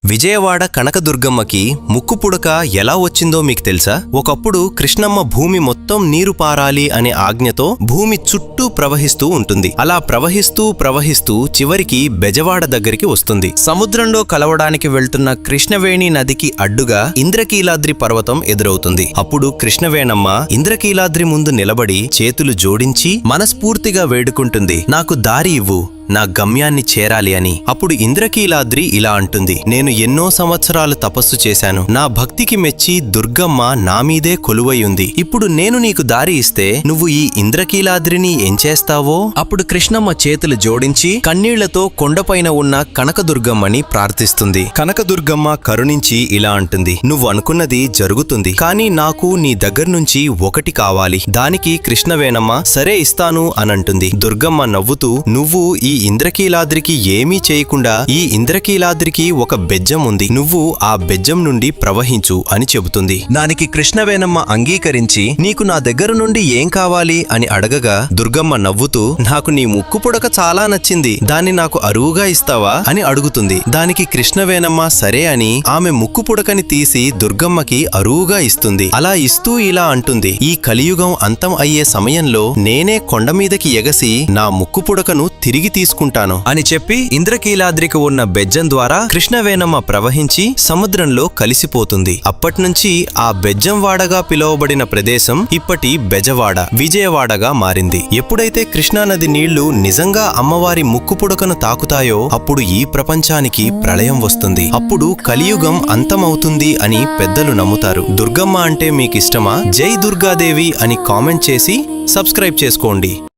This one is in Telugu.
విజయవాడ కనకదుర్గమ్మకి ముక్కు పుడక ఎలా వచ్చిందో మీకు తెలుసా? ఒకప్పుడు కృష్ణమ్మ భూమి మొత్తం నీరు పారాలి అనే ఆజ్ఞతో భూమి చుట్టూ ప్రవహిస్తూ ఉంటుంది. అలా ప్రవహిస్తూ చివరికి బెజవాడ దగ్గరికి వస్తుంది. సముద్రంలో కలవడానికి వెళ్తున్న కృష్ణవేణి నదికి అడ్డుగా ఇంద్రకీలాద్రి పర్వతం ఎదురవుతుంది. అప్పుడు కృష్ణవేణమ్మ ఇంద్రకీలాద్రి ముందు నిలబడి చేతులు జోడించి మనస్ఫూర్తిగా వేడుకుంటుంది, నాకు దారి ఇవ్వు, నా గమ్యాన్ని చేరాలి అని. అప్పుడు ఇంద్రకీలాద్రి ఇలా అంటుంది, నేను ఎన్నో సంవత్సరాలు తపస్సు చేశాను. నా భక్తికి మెచ్చి దుర్గమ్మ నా మీదే కొలువై ఉంది. ఇప్పుడు నేను నీకు దారి ఇస్తే నువ్వు ఈ ఇంద్రకీలాద్రిని ఏం చేస్తావో? అప్పుడు కృష్ణమ్మ చేతులు జోడించి కన్నీళ్లతో కొండపైన ఉన్న కనకదుర్గమ్మని ప్రార్థిస్తుంది. కనకదుర్గమ్మ కరుణించి ఇలా అంటుంది, నువ్వు అనుకున్నది జరుగుతుంది, కానీ నాకు నీ దగ్గర్నుంచి ఒకటి కావాలి. దానికి కృష్ణవేణమ్మ సరే ఇస్తాను అనంటుంది. దుర్గమ్మ నవ్వుతూ, నువ్వు ఈ ఇంద్రకీలాద్రికి ఏమీ చేయకుండా ఈ ఇంద్రకీలాద్రికి ఒక బెజ్జం ఉంది, నువ్వు ఆ బెజ్జం నుండి ప్రవహించు అని చెబుతుంది. దానికి కృష్ణవేణమ్మ అంగీకరించి నీకు నా దగ్గర నుండి ఏం కావాలి అని అడగగా దుర్గమ్మ నవ్వుతూ, నాకు నీ ముక్కు పుడక చాలా నచ్చింది, దాన్ని నాకు అరువుగా ఇస్తావా అని అడుగుతుంది. దానికి కృష్ణవేణమ్మ సరే అని ఆమె ముక్కు పుడకని తీసి దుర్గమ్మకి అరువుగా ఇస్తుంది. అలా ఇస్తూ ఇలా అంటుంది, ఈ కలియుగం అంతం అయ్యే సమయంలో నేనే కొండ మీదకి ఎగసి నా ముక్కు పుడకను తిరిగి తీసుకుంటాను అని చెప్పి ఇంద్రకీలాద్రికి ఉన్న బెజ్జం ద్వారా కృష్ణవేణమ్మ ప్రవహించి సముద్రంలో కలిసిపోతుంది. అప్పట్నుంచి ఆ బెజ్జం వాడగా పిలువబడిన ప్రదేశం ఇప్పటి బెజవాడ, విజయవాడగా మారింది. ఎప్పుడైతే కృష్ణానది నీళ్లు నిజంగా అమ్మవారి ముక్కు పుడకను తాకుతాయో అప్పుడు ఈ ప్రపంచానికి ప్రళయం వస్తుంది. అప్పుడు కలియుగం అంతమవుతుంది అని పెద్దలు నమ్ముతారు. దుర్గమ్మ అంటే మీకిష్టమా? జై దుర్గాదేవి అని కామెంట్ చేసి సబ్స్క్రైబ్ చేసుకోండి.